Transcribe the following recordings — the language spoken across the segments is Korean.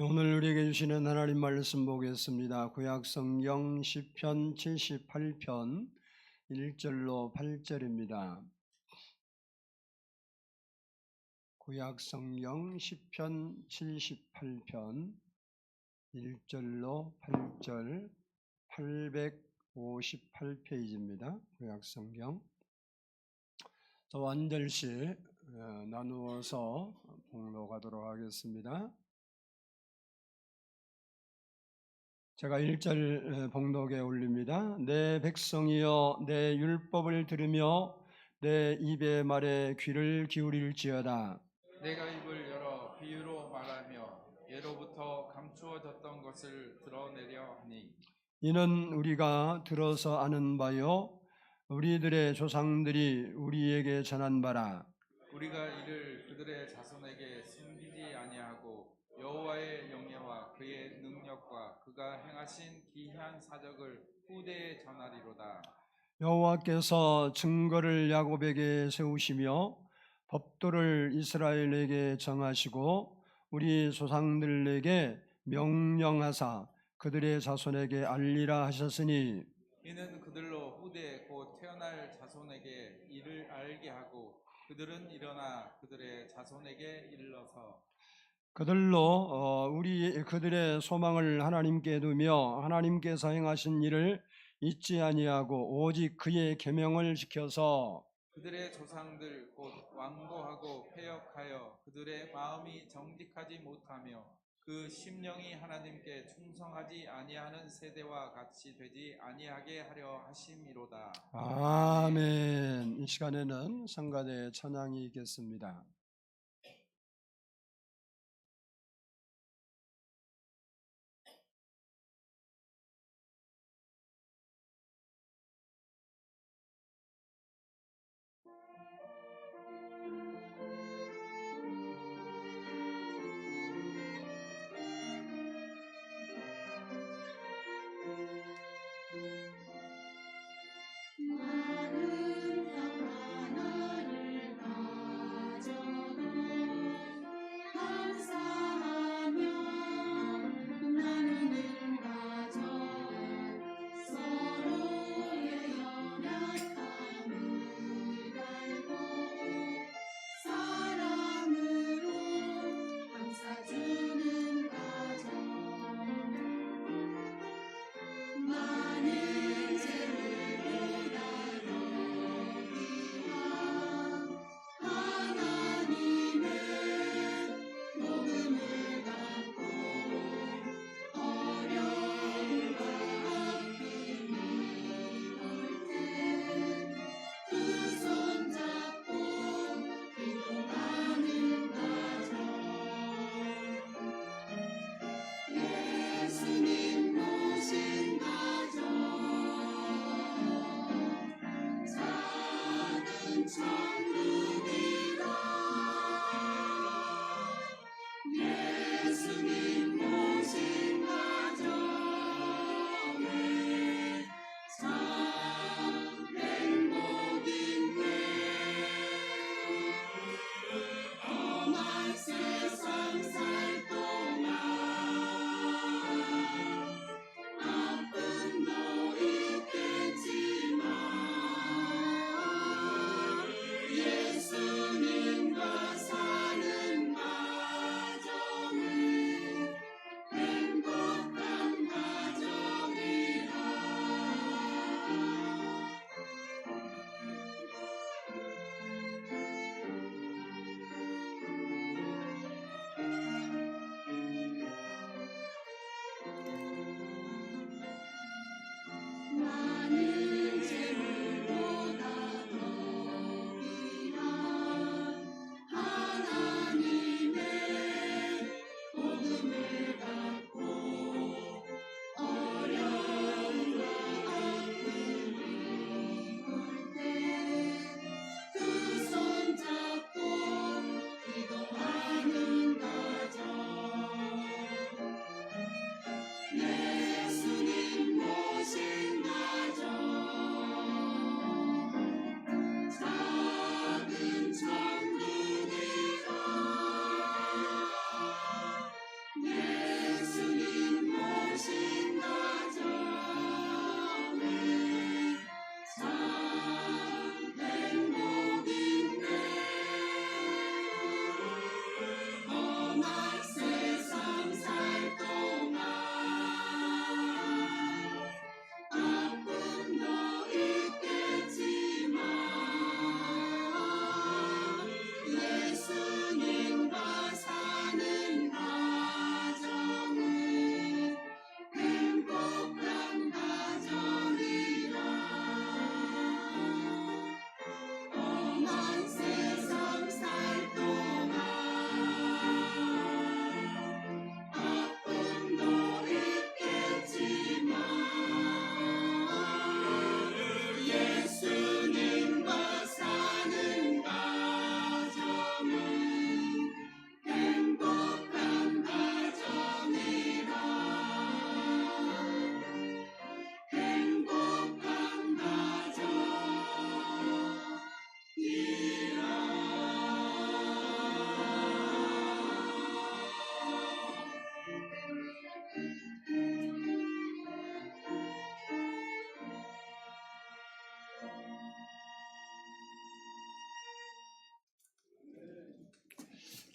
오늘 우리에게 주시는 하나님 말씀 보겠습니다. 구약 성경 시편 78편 1절로 8절입니다. 구약 성경 시편 78편 1절로 8절 858페이지입니다. 구약 성경. 저와 한 절씩 나누어서 봉독하도록 하겠습니다. 제가 1절 봉독에 올립니다. 내 백성이여 내 율법을 들으며 내 입의 말에 귀를 기울일지어다. 내가 입을 열어 비유로 말하며 예로부터 감추어졌던 것을 드러내려 하니 이는 우리가 들어서 아는 바요 우리들의 조상들이 우리에게 전한 바라. 우리가 이를 그들의 자손에게 숨기지 아니하고 여호와의 영예와 그의 능력과 그가 행하신 기이한 사적을 후대에 전하리로다. 여호와께서 증거를 야곱에게 세우시며 법도를 이스라엘에게 정하시고 우리 조상들에게 명령하사 그들의 자손에게 알리라 하셨으니 이는 그들로 후대 곧 태어날 자손에게 이를 알게 하고 그들은 일어나 그들의 자손에게 일러서 그들로 그들의 소망을 하나님께 두며 하나님께서 행하신 일을 잊지 아니하고 오직 그의 계명을 지켜서 그들의 조상들 곧 완고하고 패역하여 그들의 마음이 정직하지 못하며 그 심령이 하나님께 충성하지 아니하는 세대와 같이 되지 아니하게 하려 하심이로다. 아멘. 이 시간에는 성가대 찬양이 있겠습니다. 많은 평화 나를 가져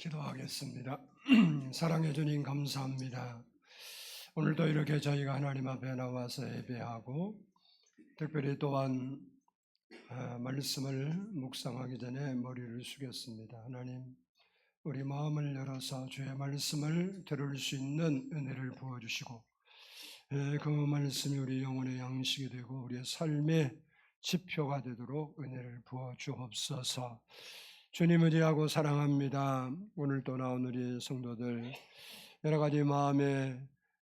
기도하겠습니다. 사랑해 주님 감사합니다. 오늘도 이렇게 저희가 하나님 앞에 나와서 예배하고 특별히 또한 말씀을 묵상하기 전에 머리를 숙였습니다. 하나님, 우리 마음을 열어서 주의 말씀을 들을 수 있는 은혜를 부어주시고 그 말씀이 우리 영혼의 양식이 되고 우리의 삶의 지표가 되도록 은혜를 부어주옵소서. 주님 의지하고 사랑합니다. 오늘 또 나온 우리 성도들 여러 가지 마음에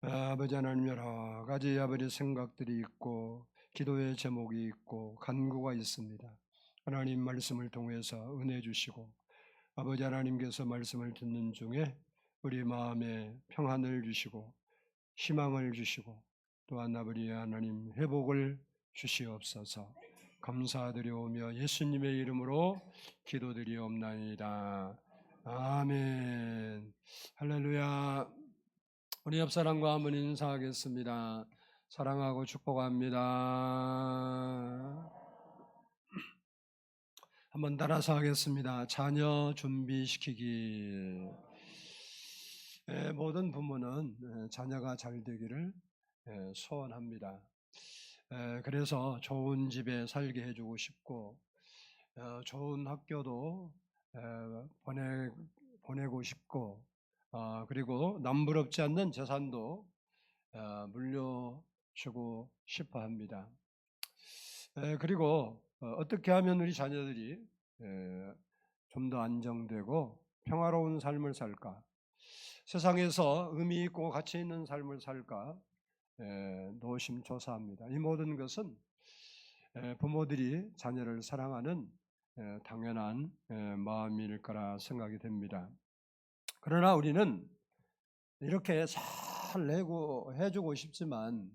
아버지 하나님 여러 가지 아버지 생각들이 있고 기도의 제목이 있고 간구가 있습니다. 하나님 말씀을 통해서 은혜 주시고 아버지 하나님께서 말씀을 듣는 중에 우리 마음에 평안을 주시고 희망을 주시고 또한 아버지 하나님 회복을 주시옵소서. 감사드리오며 예수님의 이름으로 기도드리옵나이다. 아멘. 할렐루야. 우리 옆 사람과 한번 인사하겠습니다. 사랑하고 축복합니다. 한번 따라서 하겠습니다. 자녀 준비시키기. 모든 부모는 자녀가 잘 되기를 소원합니다. 그래서 좋은 집에 살게 해주고 싶고 좋은 학교도 보내고 싶고 그리고 남부럽지 않는 재산도 물려주고 싶어 합니다. 그리고 어떻게 하면 우리 자녀들이 좀 더 안정되고 평화로운 삶을 살까, 세상에서 의미 있고 가치 있는 삶을 살까 노심초사합니다. 이 모든 것은 부모들이 자녀를 사랑하는 당연한 마음일 거라 생각이 됩니다. 그러나 우리는 이렇게 잘 해주고 싶지만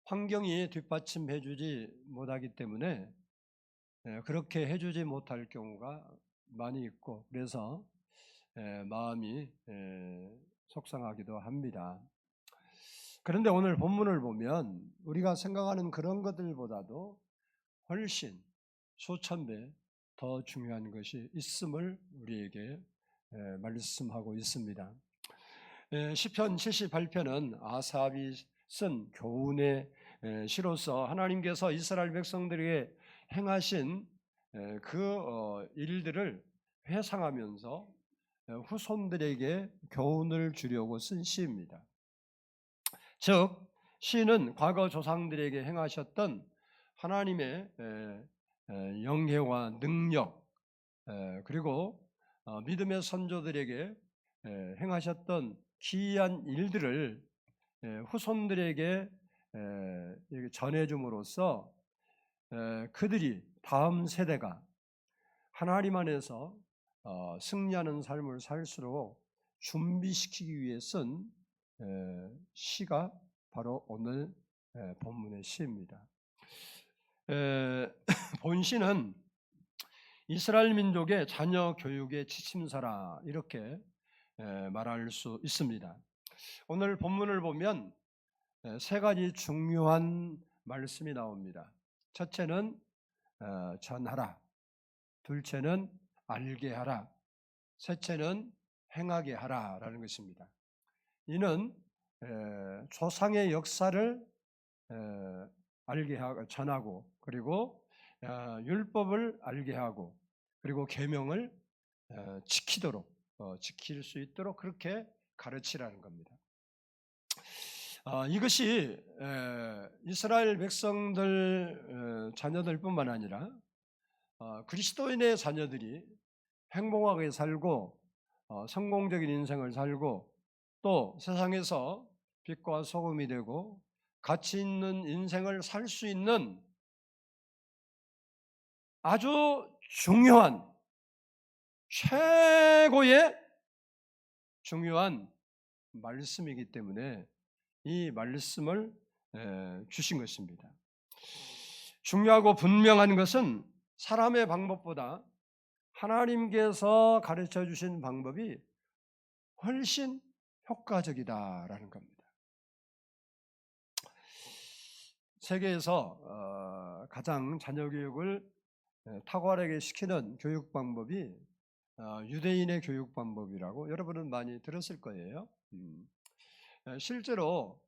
환경이 뒷받침해주지 못하기 때문에 그렇게 해주지 못할 경우가 많이 있고 그래서 마음이 속상하기도 합니다. 그런데 오늘 본문을 보면 우리가 생각하는 그런 것들보다도 훨씬 수천 배 더 중요한 것이 있음을 우리에게 말씀하고 있습니다. 시편 78편은 아삽이 쓴 교훈의 시로서 하나님께서 이스라엘 백성들에게 행하신 그 일들을 회상하면서 후손들에게 교훈을 주려고 쓴 시입니다. 즉 시는 과거 조상들에게 행하셨던 하나님의 영예와 능력 그리고 믿음의 선조들에게 행하셨던 기이한 일들을 후손들에게 전해줌으로써 그들이 다음 세대가 하나님 안에서 승리하는 삶을 살수록 준비시키기 위해 쓴 시가 바로 오늘 본문의 시입니다. 본시는 이스라엘 민족의 자녀 교육의 지침서라 이렇게 말할 수 있습니다. 오늘 본문을 보면 세 가지 중요한 말씀이 나옵니다. 첫째는 전하라, 둘째는 알게 하라, 셋째는 행하게 하라라는 것입니다. 이는 조상의 역사를 알게 하고 전하고, 그리고 율법을 알게 하고, 그리고 계명을 지킬 수 있도록 그렇게 가르치라는 겁니다. 이것이 이스라엘 백성들 자녀들뿐만 아니라 그리스도인의 자녀들이 행복하게 살고 성공적인 인생을 살고 또 세상에서 빛과 소금이 되고 가치 있는 인생을 살 수 있는 아주 중요한 최고의 중요한 말씀이기 때문에 이 말씀을 주신 것입니다. 중요하고 분명한 것은 사람의 방법보다 하나님께서 가르쳐 주신 방법이 훨씬 효과적이다라는 겁니다. 세계에서 가장 자녀 교육을 탁월하게 시키는 교육 방법이 유대인의 교육 방법이라고 여러분은 많이 들었을 거예요. 실제로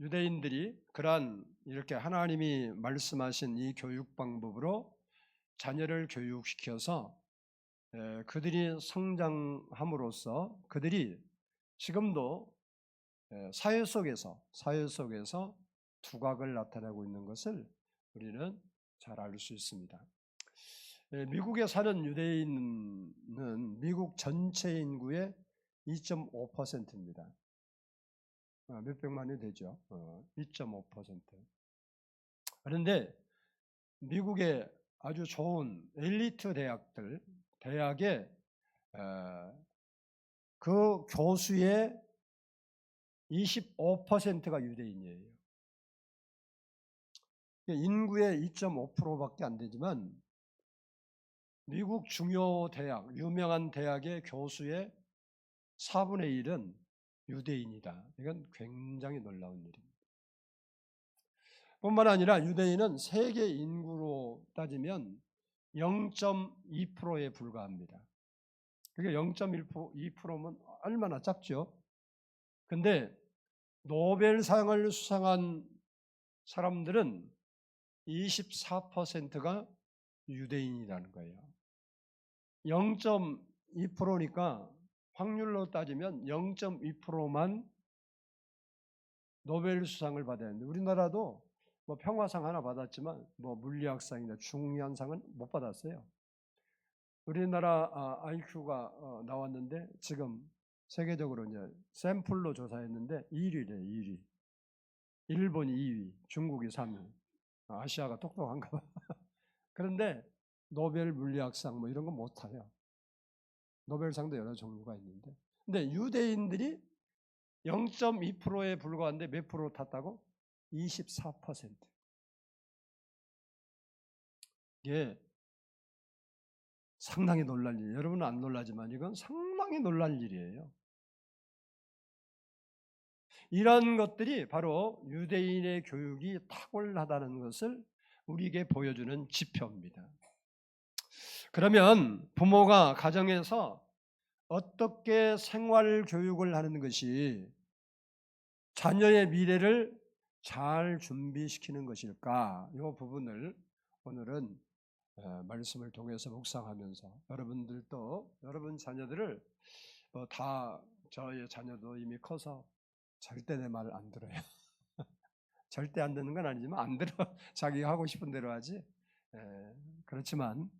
유대인들이 그러한 이렇게 하나님이 말씀하신 이 교육 방법으로 자녀를 교육시켜서 그들이 성장함으로써 그들이 지금도 사회 속에서 두각을 나타내고 있는 것을 우리는 잘 알 수 있습니다. 미국에 사는 유대인은 미국 전체 인구의 2.5%입니다. 몇백만이 되죠. 2.5%. 그런데 미국의 아주 좋은 엘리트 대학의 그 교수의 25%가 유대인이에요. 인구의 2.5%밖에 안 되지만 미국 중요 대학, 유명한 대학의 교수의 4분의 1은 유대인이다. 이건 굉장히 놀라운 일입니다. 뿐만 아니라 유대인은 세계 인구로 따지면 0.2%에 불과합니다. 그게 0.2%면 얼마나 작죠? 근데 노벨상을 수상한 사람들은 24%가 유대인이라는 거예요. 0.2%니까 확률로 따지면 0.2%만 노벨 수상을 받아야 하는데 우리나라도 뭐 평화상 하나 받았지만 뭐 물리학상이나 중요한 상은 못 받았어요. 우리나라 IQ가 나왔는데 지금 세계적으로 이제 샘플로 조사했는데 1위래 1위. 일본이 2위, 중국이 3위. 아시아가 똑똑한가 봐. 그런데 노벨 물리학상 뭐 이런 거 못 타요. 노벨상도 여러 종류가 있는데. 근데 유대인들이 0.2%에 불과한데 몇 프로 탔다고? 24%. 이게 상당히 놀랄 일이에요. 여러분은 안 놀라지만 이건 상당히 놀랄 일이에요. 이런 것들이 바로 유대인의 교육이 탁월하다는 것을 우리에게 보여주는 지표입니다. 그러면 부모가 가정에서 어떻게 생활 교육을 하는 것이 자녀의 미래를 잘 준비시키는 것일까? 이 부분을 오늘은 말씀을 통해서 묵상하면서 여러분들도 여러분 자녀들을 다 저의 자녀도 이미 커서 절대 내 말을 안 들어요. 절대 안 듣는 건 아니지만 안 들어. 자기가 하고 싶은 대로 하지. 그렇지만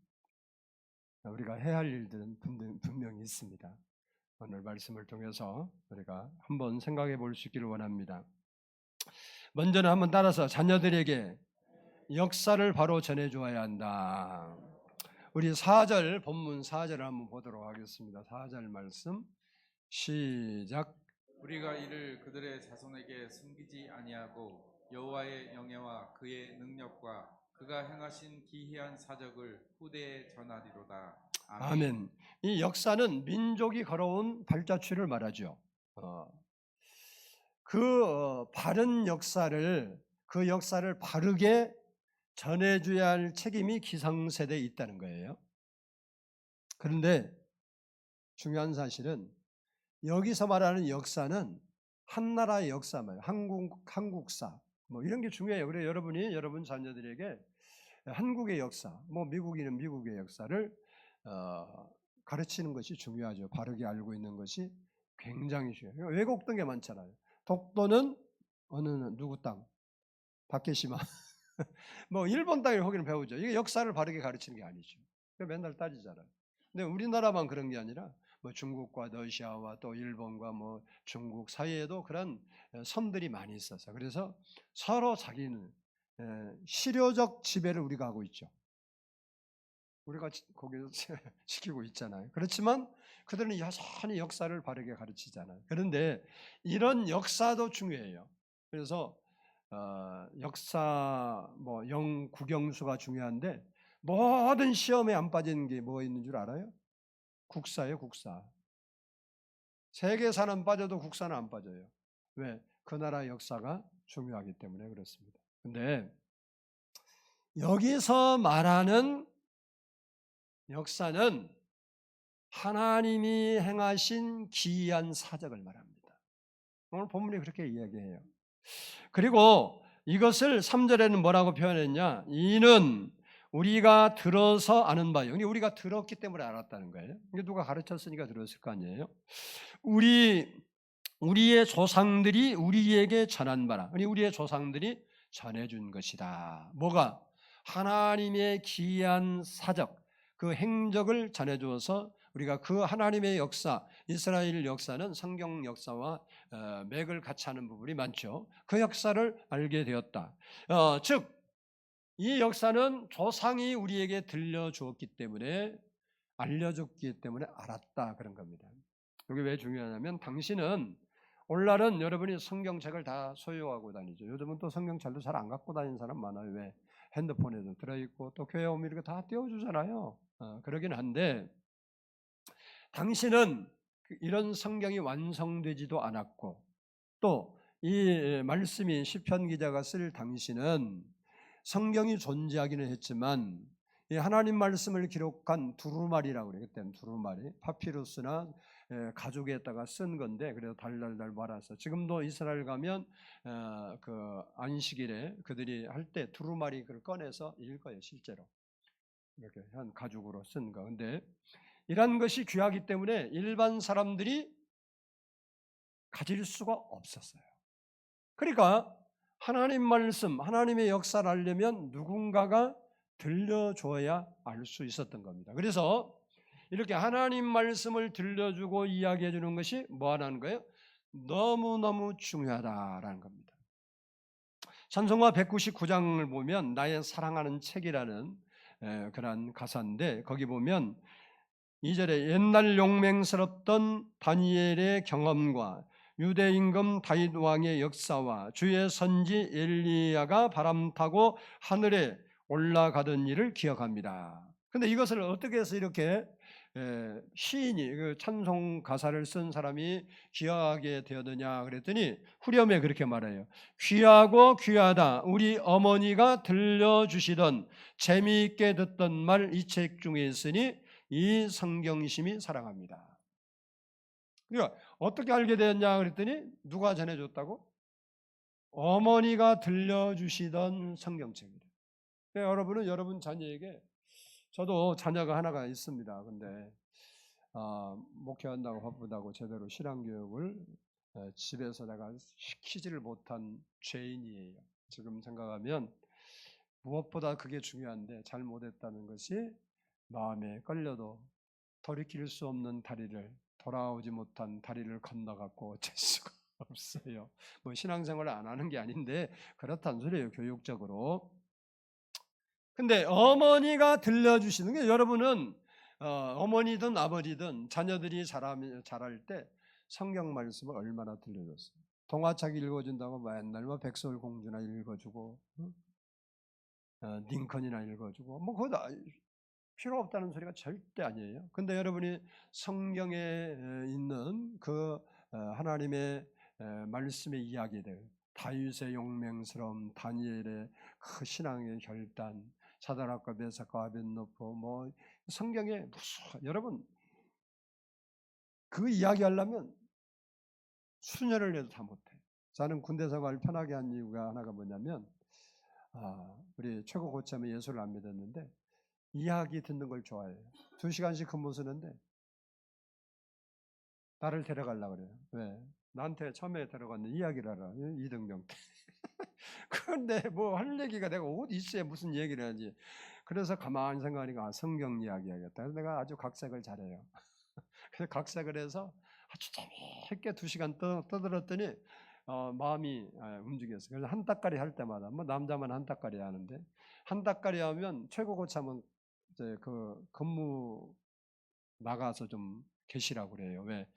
우리가 해야 할 일들은 분명히 있습니다. 오늘 말씀을 통해서 우리가 한번 생각해 볼 수 있기를 원합니다. 먼저는 한번 따라서 자녀들에게 역사를 바로 전해주어야 한다. 우리 4절 본문 4절을 한번 보도록 하겠습니다. 4절 말씀 시작. 우리가 이를 그들의 자손에게 숨기지 아니하고 여호와의 영예와 그의 능력과 그가 행하신 기이한 사적을 후대에 전하리로다. 아멘. 아멘. 이 역사는 민족이 걸어온 발자취를 말하죠. 바른 그 역사를 바르게 전해줘야 할 책임이 기성세대에 있다는 거예요. 그런데 중요한 사실은 여기서 말하는 역사는 한 나라의 역사 말이에요. 한국사 뭐 이런 게 중요해요. 그래서 여러분이 여러분 자녀들에게 한국의 역사, 뭐 미국인은 미국의 역사를 가르치는 것이 중요하죠. 바르게 알고 있는 것이 굉장히 중요해요. 왜곡된 게 많잖아요. 독도는 어느 누구 땅? 다케시마. 뭐 일본 땅을 거기는 배우죠. 이게 역사를 바르게 가르치는 게 아니죠. 맨날 따지잖아요. 근데 우리나라만 그런 게 아니라 뭐 중국과 러시아와 또 일본과 뭐 중국 사이에도 그런 선들이 많이 있어서 그래서 서로 자기는 실효적 지배를 우리가 하고 있죠. 우리가 거기서 시키고 있잖아요. 그렇지만 그들은 여전히 역사를 바르게 가르치잖아요. 그런데 이런 역사도 중요해요. 그래서 역사 뭐 영국영수가 중요한데 모든 시험에 안 빠지는 게 뭐가 있는 줄 알아요? 국사예요, 국사. 세계사는 빠져도 국사는 안 빠져요. 왜? 그 나라 역사가 중요하기 때문에 그렇습니다. 근데 여기서 말하는 역사는 하나님이 행하신 기이한 사적을 말합니다. 오늘 본문이 그렇게 이야기해요. 그리고 이것을 3절에는 뭐라고 표현했냐? 이는 우리가 들어서 아는 바요. 우리가 들었기 때문에 알았다는 거예요. 이게 누가 가르쳤으니까 들었을 거 아니에요? 우리의 조상들이 우리에게 전한 바라. 우리의 조상들이 전해준 것이다. 뭐가? 하나님의 기이한 사적, 그 행적을 전해주어서 우리가 그 하나님의 역사, 이스라엘 역사는 성경 역사와 맥을 같이 하는 부분이 많죠. 그 역사를 알게 되었다. 즉, 이 역사는 조상이 우리에게 들려주었기 때문에 알려줬기 때문에 알았다 그런 겁니다. 이게 왜 중요하냐면 당신은 오늘날은 여러분이 성경책을 다 소유하고 다니죠. 요즘은 또 성경책도 잘 안 갖고 다니는 사람 많아요. 왜? 핸드폰에도 들어있고 또 교회 오면 이렇게 다 띄워주잖아요. 그러긴 한데 당신은 이런 성경이 완성되지도 않았고 또 이 말씀이 시편 기자가 쓸 당시는 성경이 존재하기는 했지만 이 하나님 말씀을 기록한 두루마리라고 그래요. 그때는 두루마리, 파피루스나 가죽에다가 쓴 건데 그래서 달달달 말아서 지금도 이스라엘 가면 그 안식일에 그들이 할 때 두루마리 그걸 꺼내서 읽어요. 실제로 이렇게 한 가죽으로 쓴 거. 근데 이런 것이 귀하기 때문에 일반 사람들이 가질 수가 없었어요. 그러니까 하나님 말씀, 하나님의 역사를 알려면 누군가가 들려줘야 알 수 있었던 겁니다. 그래서 이렇게 하나님 말씀을 들려주고 이야기해 주는 것이 뭐 하는 거예요? 너무너무 중요하다라는 겁니다. 찬송가 199장을 보면 나의 사랑하는 책이라는 그런 가사인데 거기 보면 2절에 옛날 용맹스럽던 다니엘의 경험과 유대 임금 다윗 왕의 역사와 주의 선지 엘리야가 바람 타고 하늘에 올라가던 일을 기억합니다. 근데 이것을 어떻게 해서 이렇게 시인이 그 찬송 가사를 쓴 사람이 기억하게 되었느냐 그랬더니 후렴에 그렇게 말해요. 귀하고 귀하다 우리 어머니가 들려주시던 재미있게 듣던 말 이 책 중에 있으니 이 성경심이 사랑합니다. 그러니까 어떻게 알게 되었냐 그랬더니 누가 전해줬다고? 어머니가 들려주시던 성경책이래. 그러니까 여러분은 여러분 자녀에게 저도 자녀가 하나가 있습니다. 근데 목회한다고 바쁘다고 제대로 신앙교육을 집에서 내가 시키지를 못한 죄인이에요. 지금 생각하면 무엇보다 그게 중요한데 잘 못했다는 것이 마음에 걸려도 돌이킬 수 없는 다리를 돌아오지 못한 다리를 건너갔고 어쩔 수가 없어요. 뭐 신앙생활을 안 하는 게 아닌데 그렇다는 소리예요. 교육적으로. 근데 어머니가 들려주시는 게 여러분은 어머니든 아버지든 자녀들이 자랄 때 성경 말씀을 얼마나 들려줬어요. 동화책 읽어준다고 맨날 뭐 백설공주나 읽어주고 링컨이나 읽어주고 뭐 그거 다 필요 없다는 소리가 절대 아니에요. 근데 여러분이 성경에 있는 그 하나님의 말씀의 이야기들, 다윗의 용맹스러움, 다니엘의 그 신앙의 결단, 사드락과 메삭과 아벳노고, 뭐 성경에 여러분 그 이야기 하려면 수년을 해도 다 못해. 저는 군대 생활을 편하게 한 이유가 하나가 뭐냐면, 우리 최고 고참이 예수를 안 믿었는데 이야기 듣는 걸 좋아해요. 2시간씩 근무 쓰는데 나를 데려가려고 그래요. 왜? 나한테 처음에 데려갔는데 이야기를 하라. 이등병 때. 그런데 뭐 할 얘기가 내가 어디 있어야 무슨 얘기를 하지. 그래서 가만히 생각하니까 성경 이야기 하겠다. 그래서 내가 아주 각색을 잘해요. 그래서 각색을 해서 아주 재미있게 2시간 떠들었더니 마음이 움직였어요. 그래서 한 닭가리 할 때마다 뭐 남자만 한 닭가리 하는데 한 닭가리 하면 최고 고참은 이제 그 근무 나가서 좀 계시라고 그래요. 왜?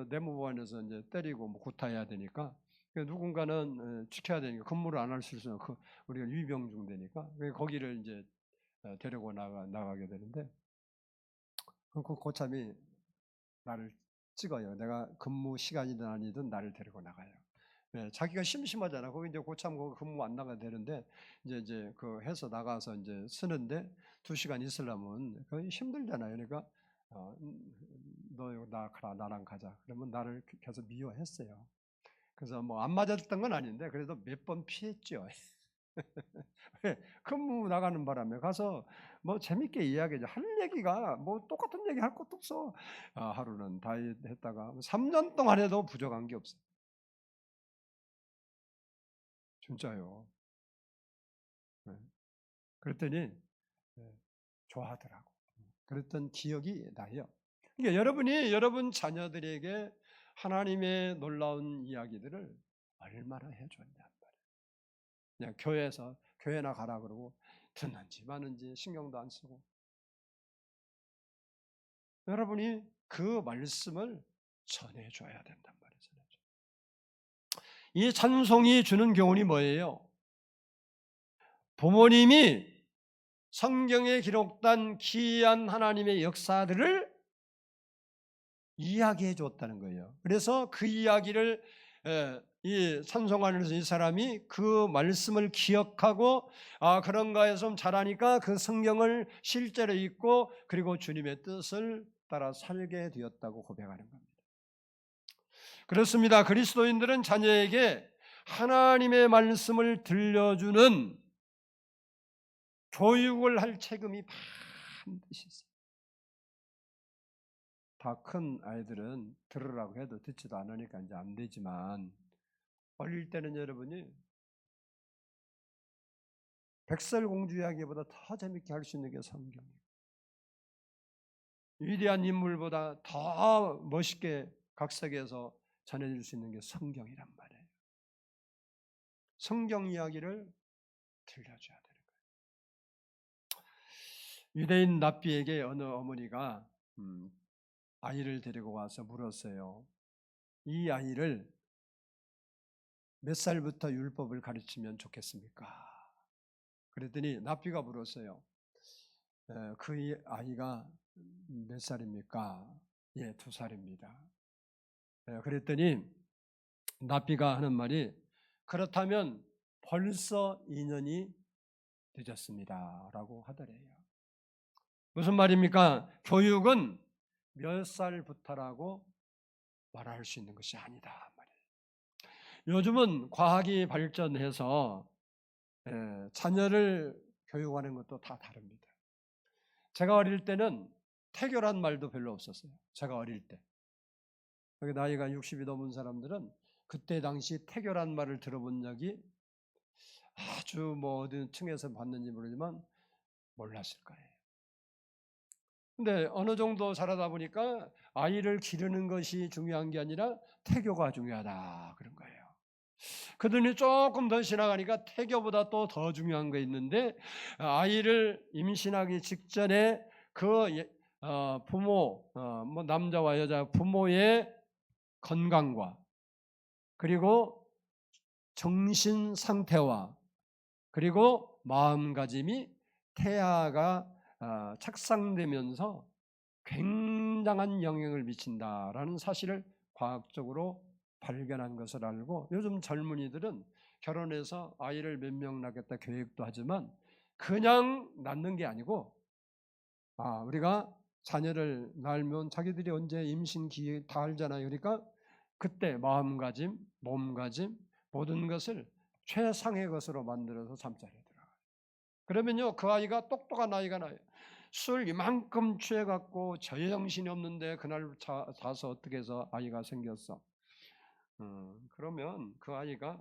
내무부안에서 이제 때리고 뭐 구타해야 되니까 누군가는 지켜야 되니까 근무를 안 할 수 있어요. 우리가 유병중 되니까 거기를 이제 데리고 나가게 되는데 그 고참이 나를 찍어요. 내가 근무 시간이든 아니든 나를 데리고 나가요. 네, 자기가 심심하잖아. 거기 이제 고참 근무 안 나가야 되는데 이제 그 해서 나가서 이제 쓰는데 2시간 있으려면 거의 힘들잖아요. 그러니까 너 나 가라, 나랑 가자. 그러면 나를 계속 미워했어요. 그래서 뭐 안 맞았던 건 아닌데 그래도 몇 번 피했죠. 근무 나가는 바람에 가서 뭐 재밌게 이야기하죠. 할 얘기가 뭐 똑같은 얘기 할 것도 없어. 하루는 다이어트 했다가 3년 동안 해도 부족한 게 없어요. 진짜요. 네. 그랬더니 좋아하더라고. 그랬던 기억이 나요. 그러니까 여러분이 여러분 자녀들에게 하나님의 놀라운 이야기들을 얼마나 해줬냔 말이에요. 그냥 교회나 가라 그러고 듣는지 마는지 신경도 안 쓰고 여러분이 그 말씀을 전해줘야 된단 말이에요. 이 찬송이 주는 교훈이 뭐예요? 부모님이 성경에 기록된 기이한 하나님의 역사들을 이야기해 줬다는 거예요. 그래서 그 이야기를 이 찬송하면서 이 사람이 그 말씀을 기억하고 그런가 해서 좀 잘하니까 그 성경을 실제로 읽고 그리고 주님의 뜻을 따라 살게 되었다고 고백하는 겁니다. 그렇습니다. 그리스도인들은 자녀에게 하나님의 말씀을 들려주는 교육을 할 책임이 반드시 있어요. 다 큰 아이들은 들으라고 해도 듣지도 않으니까 이제 안 되지만 어릴 때는 여러분이 백설공주 이야기보다 더 재밌게 할 수 있는 게 성경이에요. 위대한 인물보다 더 멋있게 각색해서 전해줄 수 있는 게 성경이란 말이에요. 성경 이야기를 들려줘야 되는 거예요. 유대인 랍비에게 어느 어머니가 아이를 데리고 와서 물었어요. 이 아이를 몇 살부터 율법을 가르치면 좋겠습니까? 그랬더니 랍비가 물었어요. 그 아이가 몇 살입니까? 예, 2살입니다. 그랬더니 랍비가 하는 말이 그렇다면 벌써 2년이 늦었습니다 라고 하더래요. 무슨 말입니까? 교육은 몇 살부터라고 말할 수 있는 것이 아니다 말이에요. 요즘은 과학이 발전해서 자녀를 교육하는 것도 다 다릅니다. 제가 어릴 때는 태교란 말도 별로 없었어요. 제가 어릴 때. 나이가 60이 넘은 사람들은 그때 당시 태교란 말을 들어본 적이 아주 뭐 어느 층에서 봤는지 모르지만 몰랐을 거예요. 근데 어느 정도 자라다 보니까 아이를 기르는 것이 중요한 게 아니라 태교가 중요하다 그런 거예요. 그들이 조금 더 지나가니까 태교보다 또 더 중요한 거 있는데 아이를 임신하기 직전에 그 부모 뭐 남자와 여자 부모의 건강과 그리고 정신 상태와 그리고 마음가짐이 태아가 착상되면서 굉장한 영향을 미친다라는 사실을 과학적으로 발견한 것을 알고 요즘 젊은이들은 결혼해서 아이를 몇 명 낳겠다 계획도 하지만 그냥 낳는 게 아니고 우리가 자녀를 낳으면 자기들이 언제 임신 기회 다 알잖아요. 그러니까 그때 마음가짐, 몸가짐 모든 것을 최상의 것으로 만들어서 잠자리에 들어가요. 그러면요 그 아이가 똑똑한 아이가 나요. 술 이만큼 취해갖고 제정신이 없는데 그날 자서 어떻게 해서 아이가 생겼어. 그러면 그 아이가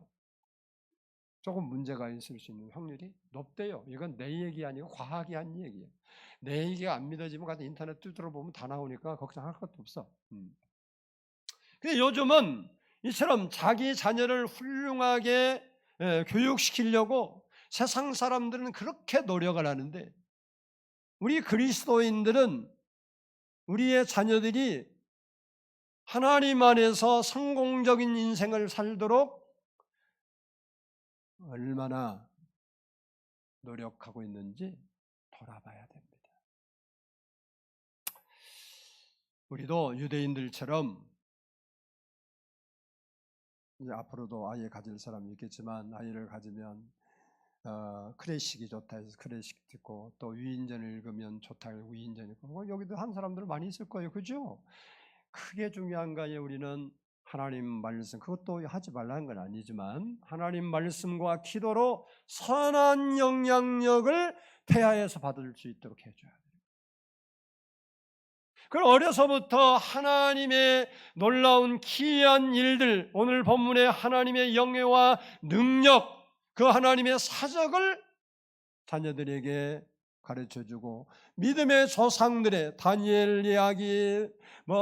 조금 문제가 있을 수 있는 확률이 높대요. 이건 내 얘기 아니고 과학이 한 얘기예요. 내 얘기가 안 믿어지면 가서 인터넷 두드려 보면 다 나오니까 걱정할 것도 없어. 근데 요즘은 이처럼 자기 자녀를 훌륭하게 교육시키려고 세상 사람들은 그렇게 노력을 하는데 우리 그리스도인들은 우리의 자녀들이 하나님 안에서 성공적인 인생을 살도록 얼마나 노력하고 있는지 돌아봐야 됩니다. 우리도 유대인들처럼 이제 앞으로도 아이 가질 사람이 있겠지만 아이를 가지면 클래식이 좋다 해서 클래식 듣고 또 위인전을 읽으면 좋다 해서 위인전 읽고 여기도 한 사람들 많이 있을 거예요. 그죠? 크게 중요한 거예요. 우리는 하나님 말씀 그것도 하지 말라는 건 아니지만 하나님 말씀과 기도로 선한 영향력을 태아에서 받을 수 있도록 해줘야 돼요. 그럼 어려서부터 하나님의 놀라운 기이한 일들 오늘 본문의 하나님의 영예와 능력 그 하나님의 사적을 자녀들에게 가르쳐주고 믿음의 조상들의 다니엘 이야기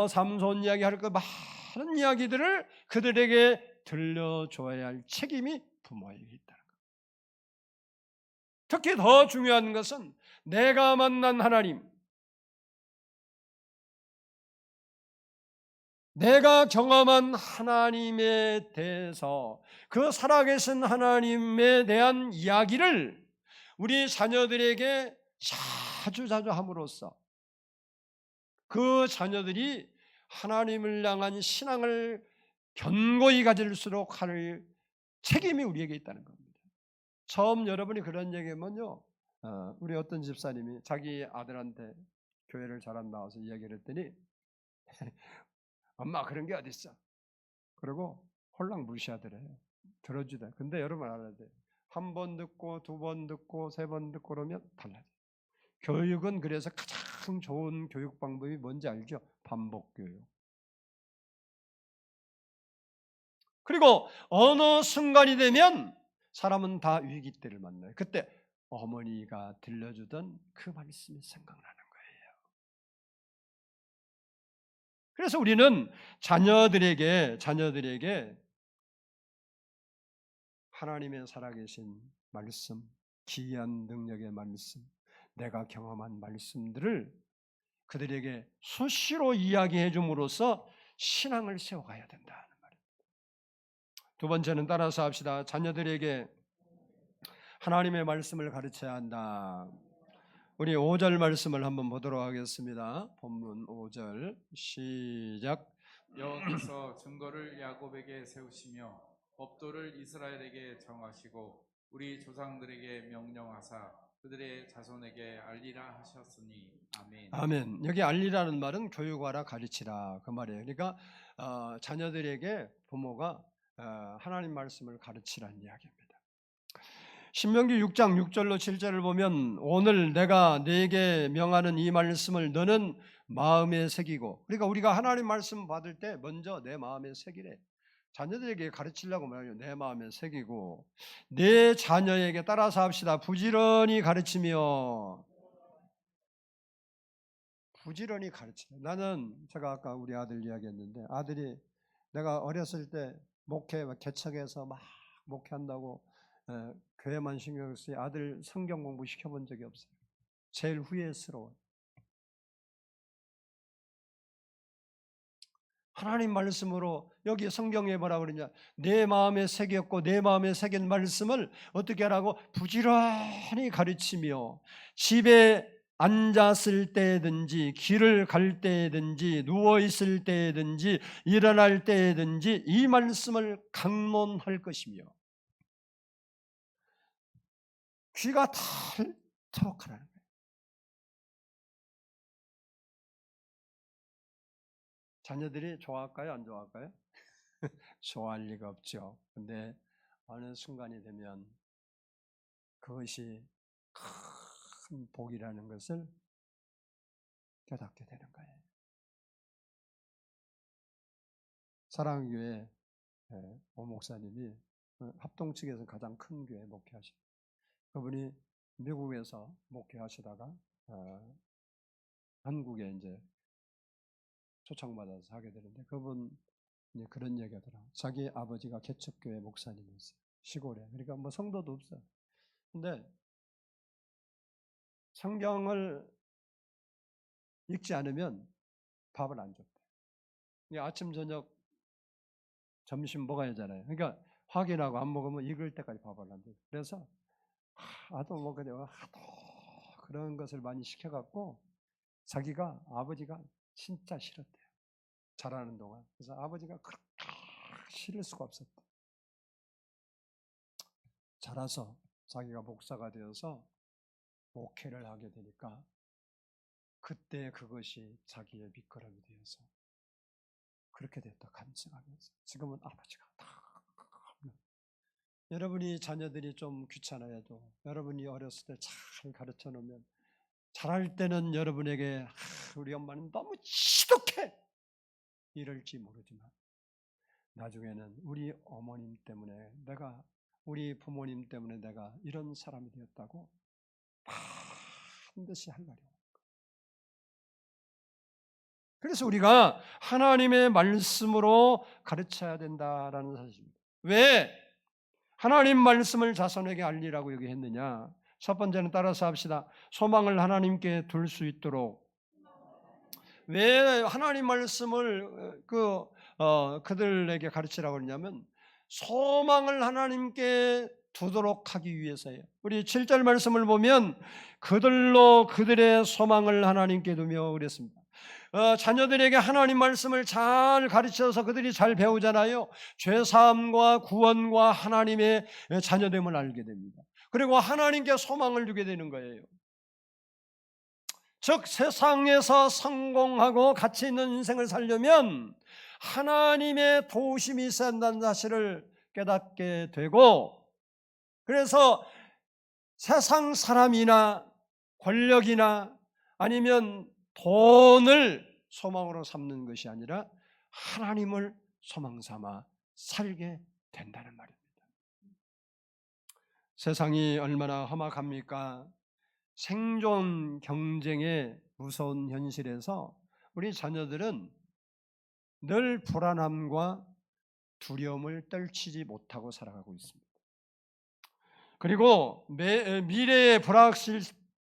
삼손 이야기 할 것 많은 이야기들을 그들에게 들려줘야 할 책임이 부모에게 있다는 것. 특히 더 중요한 것은 내가 만난 하나님 내가 경험한 하나님에 대해서 그 살아계신 하나님에 대한 이야기를 우리 자녀들에게 자주 함으로써 그 자녀들이 하나님을 향한 신앙을 견고히 가질수록 할 책임이 우리에게 있다는 겁니다. 처음 여러분이 그런 얘기하면요 우리 어떤 집사님이 자기 아들한테 교회를 잘 안 나와서 이야기를 했더니 엄마 그런 게 어딨어 그리고 홀랑 무시하더래요. 들어주다. 근데 여러분 알아야 돼요. 한 번 듣고 두 번 듣고 세 번 듣고 그러면 달라져요. 교육은 그래서 가장 좋은 교육 방법이 뭔지 알죠? 반복 교육. 그리고 어느 순간이 되면 사람은 다 위기 때를 만나요. 그때 어머니가 들려주던 그 말씀이 생각나는 거예요. 그래서 우리는 자녀들에게 하나님의 살아계신 말씀, 기이한 능력의 말씀, 내가 경험한 말씀들을 그들에게 수시로 이야기해 줌으로써 신앙을 세워가야 된다는 말입니다. 두 번째는 따라서 합시다. 자녀들에게 하나님의 말씀을 가르쳐야 한다. 우리 5절 말씀을 한번 보도록 하겠습니다. 본문 5절 시작. 여호와께서 증거를 야곱에게 세우시며 법도를 이스라엘에게 정하시고 우리 조상들에게 명령하사 그들의 자손에게 알리라 하셨으니 아멘. 아멘. 여기 알리라는 말은 교육하라 가르치라 그 말이에요. 그러니까 자녀들에게 부모가 하나님 말씀을 가르치라는 이야기입니다. 신명기 6장 6절로 7절을 보면 오늘 내가 네게 명하는 이 말씀을 너는 마음에 새기고 그러니까 우리가 하나님 말씀 받을 때 먼저 내 마음에 새기래. 자녀들에게 가르치려고 말해요. 내 마음에 새기고 내 자녀에게 따라서 합시다. 부지런히 가르치며 나는 제가 아까 우리 아들 이야기했는데 아들이 내가 어렸을 때 목회 개척해서 막 목회한다고 교회만 신경 쓰지 아들 성경 공부 시켜본 적이 없어요. 제일 후회스러워요. 하나님 말씀으로 여기 성경에 뭐라 그러냐 내 마음에 새겼고 내 마음에 새긴 말씀을 어떻게 하라고 부지런히 가르치며 집에 앉았을 때든지 길을 갈 때든지 누워 있을 때든지 일어날 때든지 이 말씀을 강론할 것이며 귀가 닳도록 하라는 거예요. 자녀들이 좋아할까요? 안 좋아할까요? 좋아할 리가 없죠. 근데 어느 순간이 되면 그것이 큰 복이라는 것을 깨닫게 되는 거예요. 사랑교회 오 목사님이 합동 측에서 가장 큰 교회 목회하시고 그분이 미국에서 목회하시다가 한국에 이제 초청받아서 하게 되는데 그분 이제 그런 얘기하더라고요. 자기 아버지가 개척교회 목사님이었어요. 시골에. 그러니까 뭐 성도도 없어요. 근데 성경을 읽지 않으면 밥을 안 줬대. 아침, 저녁, 점심 먹어야 하잖아요. 그러니까 확인하고 안 먹으면 익을 때까지 밥을 안 줘요. 그래서 하도 먹게 되고 하도 그런 것을 많이 시켜갖고 자기가 아버지가 진짜 싫었대요. 자라는 동안. 그래서 아버지가 그렇게 싫을 수가 없었대. 자라서 자기가 목사가 되어서 목회를 하게 되니까 그때 그것이 자기의 밑거름이 되어서 그렇게 됐다 간증하면서 지금은 아버지가 다 여러분이 자녀들이 좀 귀찮아해도 여러분이 어렸을 때 잘 가르쳐 놓으면 자랄 때는 여러분에게 우리 엄마는 너무 지독해 이럴지 모르지만 나중에는 우리 어머님 때문에 우리 부모님 때문에 내가 이런 사람이 되었다고 반드시 할 날이 옵니다. 그래서 우리가 하나님의 말씀으로 가르쳐야 된다라는 사실입니다. 왜 하나님 말씀을 자손에게 알리라고 여기 했느냐? 첫 번째는 따라서 합시다. 소망을 하나님께 둘 수 있도록. 왜 하나님 말씀을 그들에게 가르치라고 했냐면 소망을 하나님께 두도록 하기 위해서예요. 우리 7절 말씀을 보면 그들로 그들의 소망을 하나님께 두며 그랬습니다. 자녀들에게 하나님 말씀을 잘 가르쳐서 그들이 잘 배우잖아요. 죄사함과 구원과 하나님의 자녀됨을 알게 됩니다. 그리고 하나님께 소망을 두게 되는 거예요. 즉 세상에서 성공하고 가치 있는 인생을 살려면 하나님의 도우심이 있어야 한다는 사실을 깨닫게 되고, 그래서 세상 사람이나 권력이나 아니면 돈을 소망으로 삼는 것이 아니라 하나님을 소망 삼아 살게 된다는 말입니다. 세상이 얼마나 험악합니까? 생존 경쟁의 무서운 현실에서 우리 자녀들은 늘 불안함과 두려움을 떨치지 못하고 살아가고 있습니다. 그리고 미래의 불확실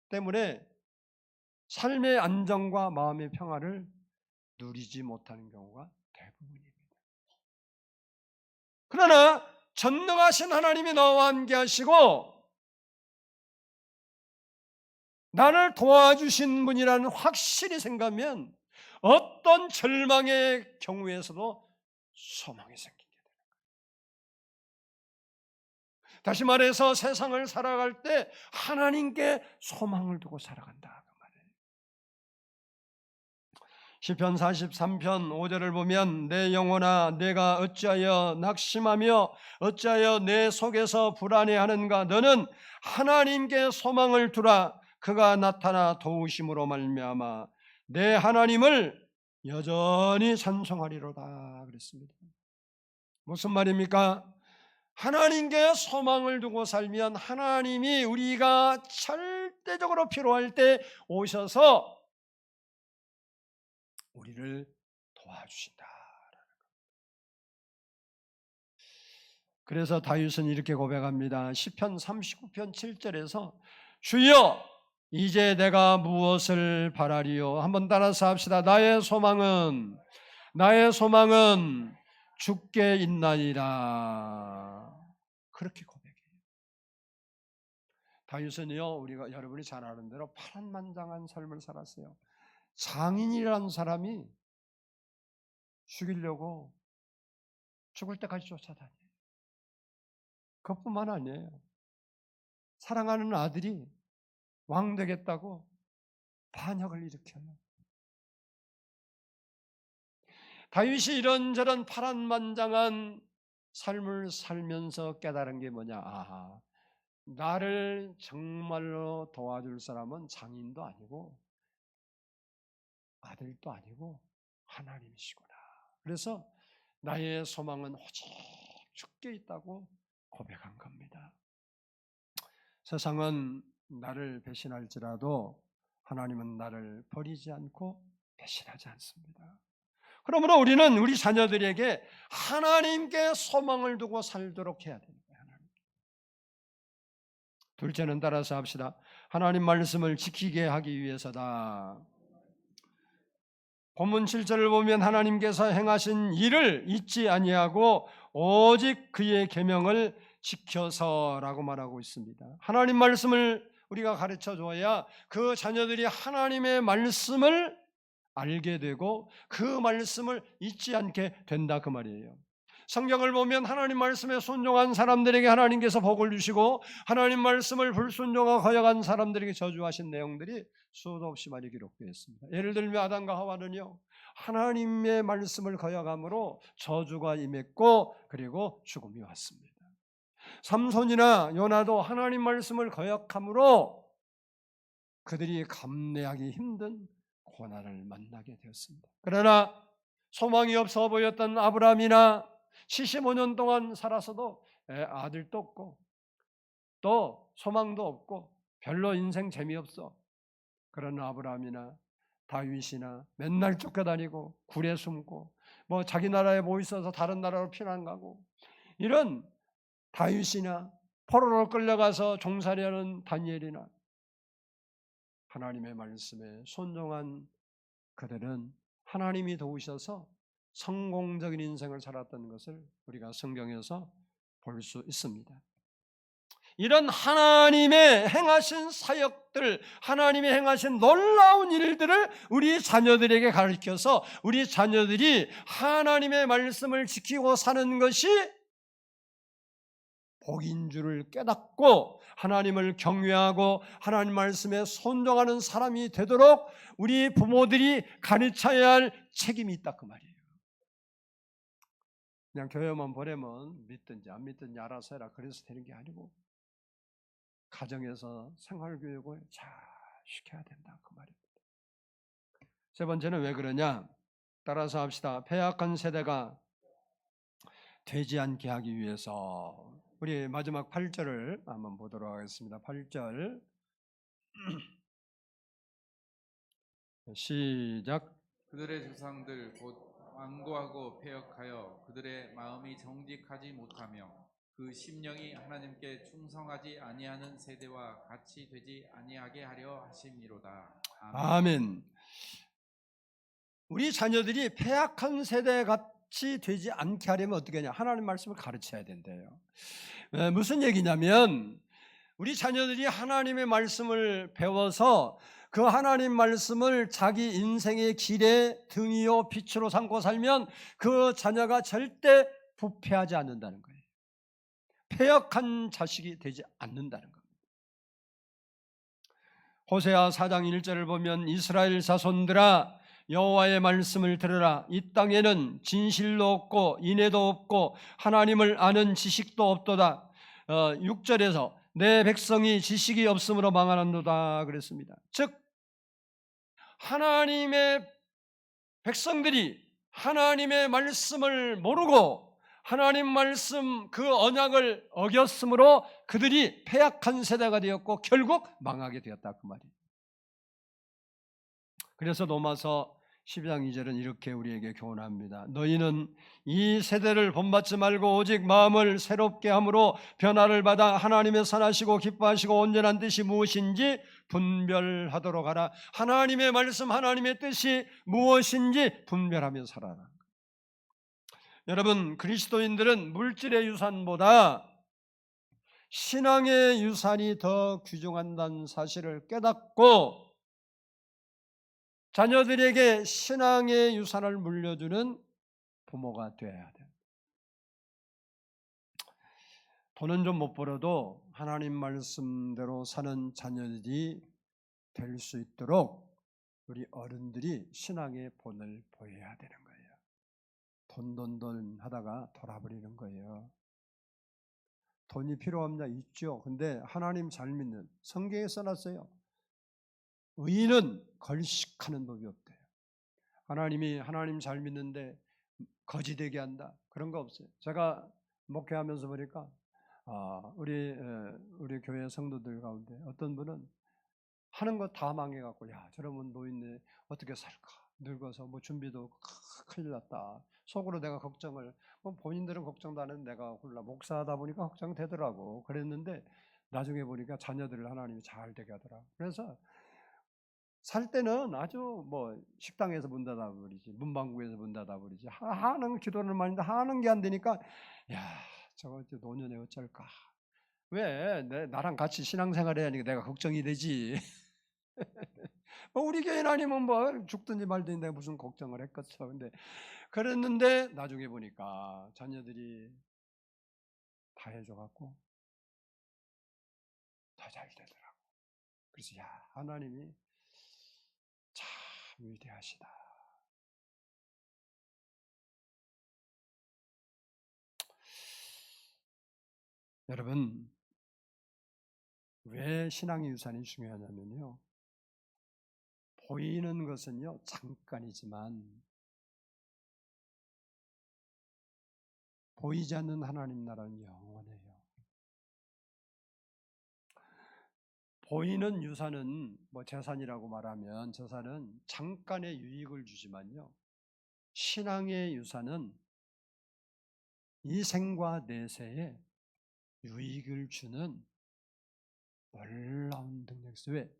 때문에 삶의 안정과 마음의 평화를 누리지 못하는 경우가 대부분입니다. 그러나 전능하신 하나님이 나와 함께 하시고 나를 도와주신 분이라는 확실히 생각하면 어떤 절망의 경우에서도 소망이 생기게 됩니다. 다시 말해서 세상을 살아갈 때 하나님께 소망을 두고 살아간다 그 말이에요. 시편 43편 5절을 보면 내 영혼아 내가 어찌하여 낙심하며 어찌하여 내 속에서 불안해하는가. 너는 하나님께 소망을 두라. 그가 나타나 도우심으로 말미암아 내 하나님을 여전히 찬송하리로다 그랬습니다. 무슨 말입니까? 하나님께 소망을 두고 살면 하나님이 우리가 절대적으로 필요할 때 오셔서 우리를 도와주신다. 그래서 다윗은 이렇게 고백합니다. 시편 39편 7절에서 주여 이제 내가 무엇을 바라리요? 한번 따라서 합시다. 나의 소망은 주께 있나이다. 그렇게 고백해요. 다윗은요, 우리가 여러분이 잘 아는 대로 파란만장한 삶을 살았어요. 장인이라는 사람이 죽이려고 죽을 때까지 쫓아다녀요. 그것뿐만 아니에요. 사랑하는 아들이 왕 되겠다고 반역을 일으켜요. 다윗이 이런저런 파란만장한 삶을 살면서 깨달은 게 뭐냐? 아하, 나를 정말로 도와줄 사람은 장인도 아니고 아들도 아니고 하나님이시구나. 그래서 나의 소망은 오직 주께 있다고 고백한 겁니다. 세상은 나를 배신할지라도 하나님은 나를 버리지 않고 배신하지 않습니다. 그러므로 우리는 우리 자녀들에게 하나님께 소망을 두고 살도록 해야 됩니다. 둘째는 따라서 합시다. 하나님 말씀을 지키게 하기 위해서다. 본문 7절을 보면 하나님께서 행하신 일을 잊지 아니하고 오직 그의 계명을 지켜서라고 말하고 있습니다. 하나님 말씀을 우리가 가르쳐 줘야 그 자녀들이 하나님의 말씀을 알게 되고 그 말씀을 잊지 않게 된다 그 말이에요. 성경을 보면 하나님 말씀에 순종한 사람들에게 하나님께서 복을 주시고 하나님 말씀을 불순종하고 거역한 사람들에게 저주하신 내용들이 수도 없이 많이 기록되어 있습니다. 예를 들면 아담과 하와는요, 하나님의 말씀을 거역함으로 저주가 임했고 그리고 죽음이 왔습니다. 삼손이나 요나도 하나님 말씀을 거역함으로 그들이 감내하기 힘든 고난을 만나게 되었습니다. 그러나 소망이 없어 보였던 아브라함이나 75년 동안 살아서도 아들도 없고 또 소망도 없고 별로 인생 재미없어. 그런 아브라함이나 다윗이나 맨날 쫓겨다니고 굴에 숨고 뭐 자기 나라에 뭐 있어서 다른 나라로 피난 가고 이런 다윗이나 포로로 끌려가서 종살이하는 다니엘이나 하나님의 말씀에 순종한 그들은 하나님이 도우셔서 성공적인 인생을 살았던 것을 우리가 성경에서 볼 수 있습니다. 이런 하나님의 행하신 사역들, 하나님의 행하신 놀라운 일들을 우리 자녀들에게 가르쳐서 우리 자녀들이 하나님의 말씀을 지키고 사는 것이 복인 줄을 깨닫고 하나님을 경외하고 하나님 말씀에 순종하는 사람이 되도록 우리 부모들이 가르쳐야 할 책임이 있다 그 말이에요. 그냥 교회만 보내면 믿든지 안 믿든지 알아서 해라 그래서 되는 게 아니고 가정에서 생활교육을 잘 시켜야 된다 그 말입니다. 세 번째는 왜 그러냐? 따라서 합시다. 패약한 세대가 되지 않게 하기 위해서. 우리 마지막 8절을 한번 보도록 하겠습니다. 8절 시작. 그들의 조상들 곧 완고하고 패역하여 그들의 마음이 정직하지 못하며 그 심령이 하나님께 충성하지 아니하는 세대와 같이 되지 아니하게 하려 하심이로다. 아멘. 우리 자녀들이 패약한 세대 같이 되지 않게 하려면 어떻게 하냐? 하나님 말씀을 가르쳐야 된대요. 무슨 얘기냐면 우리 자녀들이 하나님의 말씀을 배워서 그 하나님 말씀을 자기 인생의 길의 등이요 빛으로 삼고 살면 그 자녀가 절대 부패하지 않는다는 거예요. 패역한 자식이 되지 않는다는 겁니다. 호세아 4장 1절을 보면 이스라엘 자손들아 여호와의 말씀을 들으라. 이 땅에는 진실도 없고 인애도 없고 하나님을 아는 지식도 없도다. 6절에서 내 백성이 지식이 없으므로 망하는도다 그랬습니다. 즉 하나님의 백성들이 하나님의 말씀을 모르고 하나님 말씀 그 언약을 어겼으므로 그들이 패약한 세대가 되었고 결국 망하게 되었다 그 말이에요. 그래서 로마서 12장 2절은 이렇게 우리에게 교훈합니다. 너희는 이 세대를 본받지 말고 오직 마음을 새롭게 함으로 변화를 받아 하나님의 선하시고 기뻐하시고 온전한 뜻이 무엇인지 분별하도록 하라. 하나님의 말씀, 하나님의 뜻이 무엇인지 분별하며 살아라. 여러분, 그리스도인들은 물질의 유산보다 신앙의 유산이 더 귀중하다는 사실을 깨닫고 자녀들에게 신앙의 유산을 물려주는 부모가 되어야 돼요. 돈은 좀 못 벌어도 하나님 말씀대로 사는 자녀들이 될 수 있도록 우리 어른들이 신앙의 본을 보여야 되는 거예요. 돈 하다가 돌아버리는 거예요. 돈이 필요 없냐? 있죠. 근데 하나님 잘 믿는 성경에 써놨어요. 의인은 걸식하는 법이 없대요. 하나님이 하나님 잘 믿는데 거지되게 한다. 그런 거 없어요. 제가 목회하면서 보니까 우리 교회 성도들 가운데 어떤 분은 하는 거 다 망해갖고 야 저러면 노인네 어떻게 살까? 늙어서 뭐 준비도 큰일 났다. 속으로 내가 걱정을 뭐 본인들은 걱정도 안 했는데 내가 홀라 목사하다 보니까 걱정되더라고. 그랬는데 나중에 보니까 자녀들을 하나님이 잘 되게 하더라. 그래서 살 때는 아주 뭐 식당에서 문 닫아 버리지 문방구에서 문 닫아 버리지 하는 기도를 많이 했는데 하는 게 안 되니까 야 저거 노년에 어쩔까? 왜 나랑 같이 신앙생활해야 하니까 내가 걱정이 되지. 뭐 우리 교인 아니면 뭐 죽든지 말든지 내가 무슨 걱정을 했겠어. 근데 그랬는데 나중에 보니까 자녀들이 다 해줘갖고 더 잘 되더라고. 그래서 야 하나님이 참 위대하시다. 여러분 왜 신앙의 유산이 중요하냐면요. 보이는 것은요 잠깐이지만 보이지 않는 하나님 나라는 영원해요. 보이는 유산은 뭐 재산이라고 말하면 재산은 잠깐의 유익을 주지만요. 신앙의 유산은 이 생과 내세에 유익을 주는 놀라운 능력이 왜?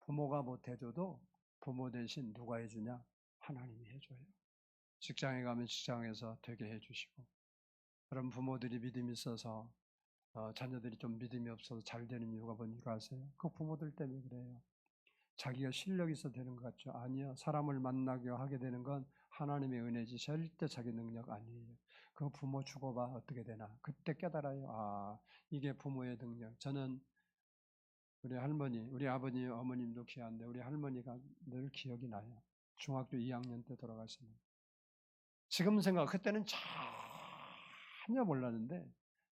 부모가 못 해줘도 부모 대신 누가 해주냐? 하나님이 해줘요. 직장에 가면 직장에서 되게 해주시고 그런 부모들이 믿음이 있어서 자녀들이 좀 믿음이 없어서 잘 되는 이유가 뭔지 아세요? 그 부모들 때문에 그래요. 자기가 실력이 있어 되는 것 같죠? 아니요. 사람을 만나게 하게 되는 건 하나님의 은혜지 절대 자기 능력 아니에요. 그 부모 죽어봐 어떻게 되나? 그때 깨달아요. 아 이게 부모의 능력. 저는 우리 할머니, 우리 아버님, 어머님도 귀한데 우리 할머니가 늘 기억이 나요. 중학교 2학년 때 돌아가시는. 지금 생각, 그때는 전혀 몰랐는데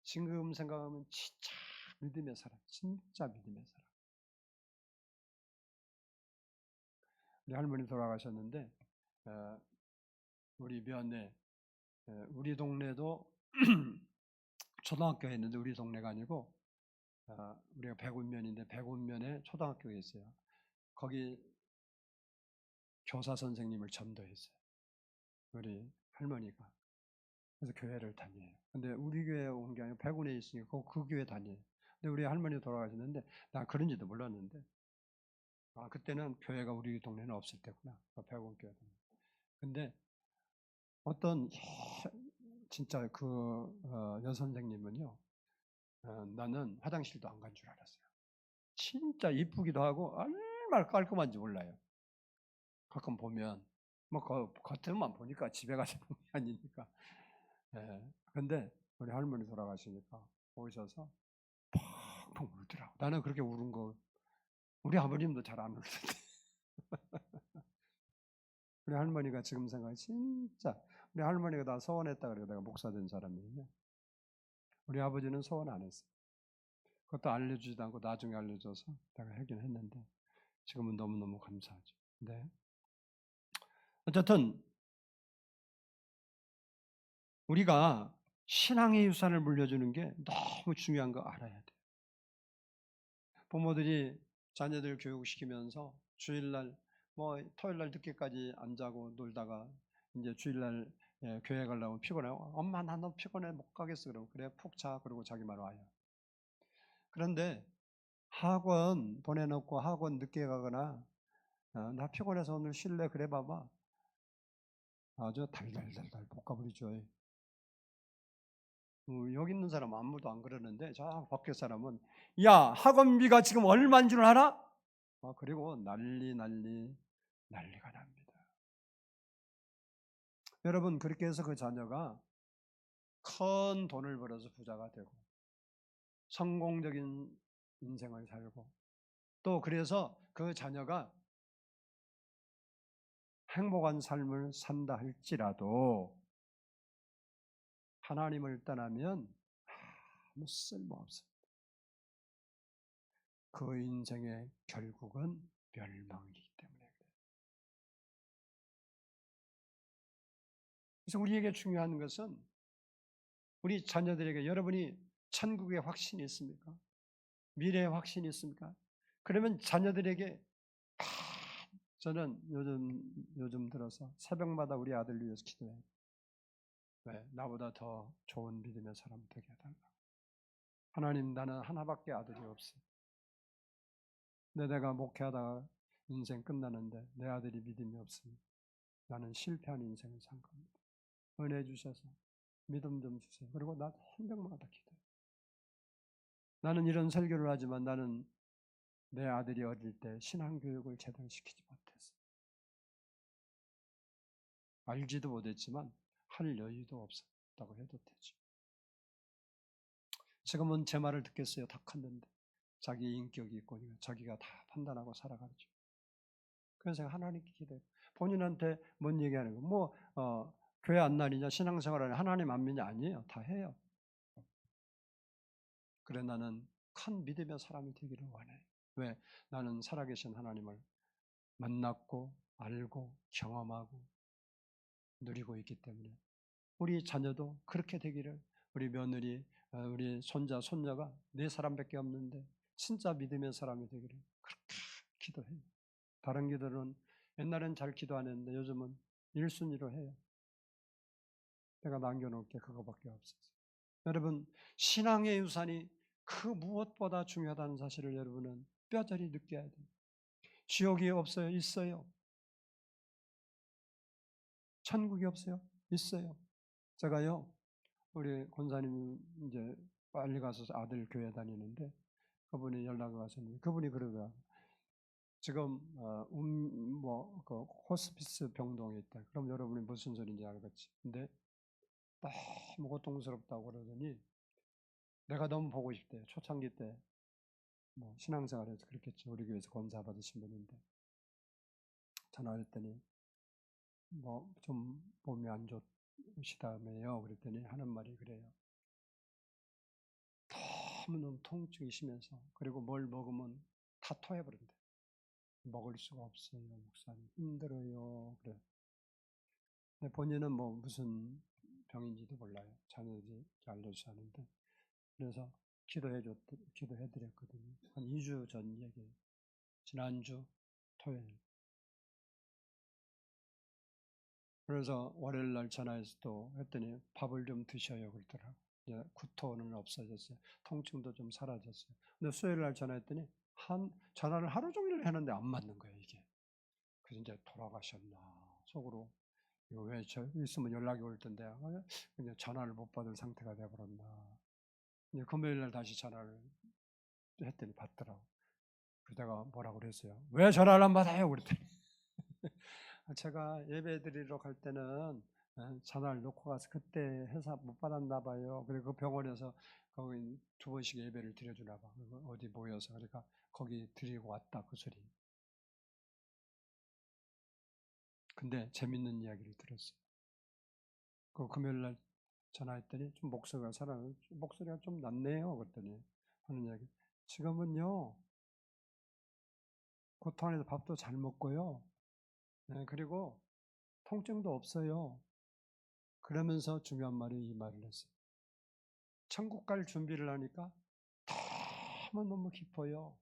지금 생각하면 진짜 믿음의 사람, 진짜 믿음의 사람. 우리 할머니 돌아가셨는데 우리 면에 우리 동네도 초등학교에 있는데 우리 동네가 아니고 우리가 백운면인데 백운면에 초등학교가 있어요. 거기 교사 선생님을 전도했어요. 우리 할머니가. 그래서 교회를 다녀요. 근데 우리 교회에 온 게 아니고 백운에 있으니까 그 교회 다녀요. 근데 우리 할머니 돌아가셨는데 난 그런지도 몰랐는데 그때는 교회가 우리 동네는 없을 때구나. 백운 교회. 근데 어떤 진짜 그 여선생님은요. 나는 화장실도 안 간 줄 알았어요. 진짜 이쁘기도 하고 얼마나 깔끔한지 몰라요. 가끔 보면 뭐 겉에만 보니까 집에 가서 보는 게 아니니까. 근데 우리 할머니 돌아가시니까 오셔서 펑펑 울더라고. 나는 그렇게 우는 거 우리 아버님도 잘 안 울던데. 우리 할머니가 지금 생각해 진짜 우리 할머니가 나 서원했다 그래요. 내가 목사 된 사람이에요. 우리 아버지는 서원 안 했어요. 그것도 알려주지도 않고 나중에 알려줘서 내가 하긴 했는데 지금은 너무너무 감사하죠. 네. 어쨌든 우리가 신앙의 유산을 물려주는 게 너무 중요한 거 알아야 돼요. 부모들이 자녀들 교육시키면서 주일날 뭐 토요일날 늦게까지 안 자고 놀다가 이제 주일날 교회 가려고 피곤해. 엄마 나 너무 피곤해 못 가겠어. 그러면 그래 푹 자. 그러고 자기만 와요. 그런데 학원 보내놓고 학원 늦게 가거나 나 피곤해서 오늘 쉴래 그래 봐봐. 아주 달달달달 볶아버리죠. 여기 있는 사람은 아무도 안 그러는데 저 밖에 사람은 야, 학원비가 지금 얼마인 줄 알아? 그리고 난리가 납니다. 여러분, 그렇게 해서 그 자녀가 큰 돈을 벌어서 부자가 되고 성공적인 인생을 살고, 또 그래서 그 자녀가 행복한 삶을 산다 할지라도 하나님을 떠나면 아무 쓸모없습니다. 그 인생의 결국은 멸망이기 때문에 그래요. 그래서 우리에게 중요한 것은 우리 자녀들에게 여러분이 천국의 확신이 있습니까? 미래의 확신이 있습니까? 그러면 자녀들에게 저는 요즘 들어서 새벽마다 우리 아들 위해서 기도해요. 왜? 나보다 더 좋은 믿음의 사람 되게 해달라고. 하나님, 나는 하나밖에 아들이 없어요. 내가 목회하다가 인생 끝나는데 내 아들이 믿음이 없으니 나는 실패한 인생을 산 겁니다. 은혜 주셔서 믿음 좀 주세요. 그리고 나 새벽마다 기도해요. 나는 이런 설교를 하지만 나는 내 아들이 어릴 때 신앙교육을 제대로 시키지 못했어요. 알지도 못했지만 할 여유도 없었다고 해도 되죠. 지금은 제 말을 듣겠어요. 다 컸는데 자기 인격이 있고 자기가 다 판단하고 살아가죠. 그래서 하나님께 기도해요. 본인한테 뭔 얘기하는 거? 교회 안 다니냐, 신앙생활 하냐, 하나님 안 믿냐? 아니에요. 다 해요. 그래, 나는 큰 믿음의 사람이 되기를 원해. 왜? 나는 살아계신 하나님을 만났고 알고 경험하고 누리고 있기 때문에. 우리 자녀도 그렇게 되기를, 우리 며느리, 우리 손자, 손녀가 4사람밖에 없는데 진짜 믿음의 사람이 되기를 그렇게 기도해요. 다른 기도는 옛날엔 잘 기도 안 했는데 요즘은 1순위로 해요. 내가 남겨놓을 게 그거밖에 없어서. 여러분, 신앙의 유산이 그 무엇보다 중요하다는 사실을 여러분은 뼈저리 느껴야 돼요. 지옥이 없어요? 있어요. 천국이 없어요? 있어요. 제가요, 우리 권사님 이제 빨리 가서 아들 교회 다니는데 그분이 연락을 하셨는데 그분이 그러더라고요. 지금 그 호스피스 병동에 있다. 그럼 여러분이 무슨 소리인지 알겠지. 근데 너무 고통스럽다고 그러더니 내가 너무 보고 싶대요. 초창기 때 신앙생활에서 그렇겠죠. 우리 교회에서 권사 받으신 분인데 전화했더니 좀 몸이 안 좋으시다며요. 그랬더니 하는 말이 그래요. 너무너무 통증이 심해서 그리고 뭘 먹으면 다 토해버린대. 먹을 수가 없어요. 목사님 힘들어요. 그래. 근데 본인은 무슨 병인지도 몰라요. 자녀들이 알려주지 않는데. 그래서 기도해드렸거든요. 한 2주 전 얘기예요. 지난주 토요일. 그래서 월요일 날 전화해서 또 했더니 밥을 좀 드셔요 그러더라고요. 이제 구토는 없어졌어요. 통증도 좀 사라졌어요. 근데 수요일 날 전화했더니 전화를 하루 종일 했는데 안 맞는 거예요 이게. 그래서 이제 돌아가셨나 속으로. 이거 왜 있으면 연락이 올 텐데 그냥 전화를 못 받을 상태가 되어버렸나. 이제 금요일 날 다시 전화를 했더니 받더라고. 그러다가 뭐라고 그랬어요? 왜 전화를 안 받아요? 그랬더니 제가 예배 드리러 갈 때는 전화를 놓고 가서 그때 회사 못 받았나 봐요. 그리고 그 병원에서 거기 2번씩 예배를 드려주나 봐. 어디 모여서 그러니까 거기 드리고 왔다 그 소리. 근데 재밌는 이야기를 들었어요. 그 금요일 날 전화했더니 좀 목소리가 좀 낫네요. 그랬더니 하는 이야기. 지금은요 고통 안에서 밥도 잘 먹고요. 그리고 통증도 없어요. 그러면서 중요한 말이 이 말을 했어요. 천국 갈 준비를 하니까 너무너무 기뻐요.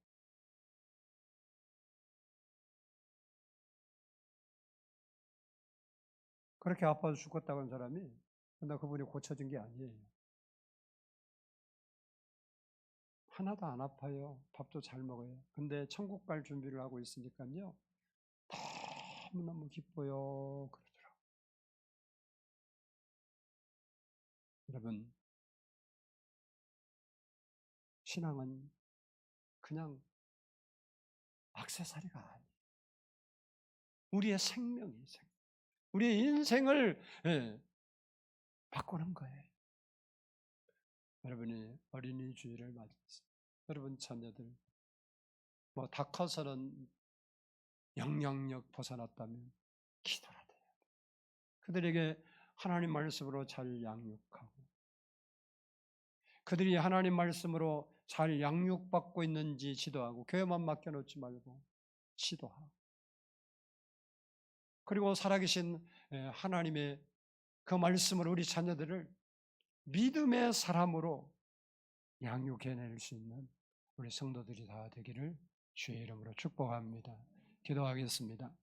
그렇게 아파서 죽었다고 한 사람이 나 그분이 고쳐진 게 아니에요. 하나도 안 아파요. 밥도 잘 먹어요. 근데 천국 갈 준비를 하고 있으니까요. 너무너무 기뻐요. 그러더라고요. 여러분, 신앙은 그냥 액세서리가 아니에요. 우리의 생명이 우리의 인생을 바꾸는 거예요. 여러분이 어린이 주일을 맞았어요. 여러분 자녀들 다 커서는 영향력 벗어났다면 기도라 돼요. 그들에게 하나님 말씀으로 잘 양육하고 그들이 하나님 말씀으로 잘 양육받고 있는지 지도하고 교회만 맡겨놓지 말고 지도하고 그리고 살아계신 하나님의 그 말씀으로 우리 자녀들을 믿음의 사람으로 양육해낼 수 있는 우리 성도들이 다 되기를 주의 이름으로 축복합니다. 기도하겠습니다.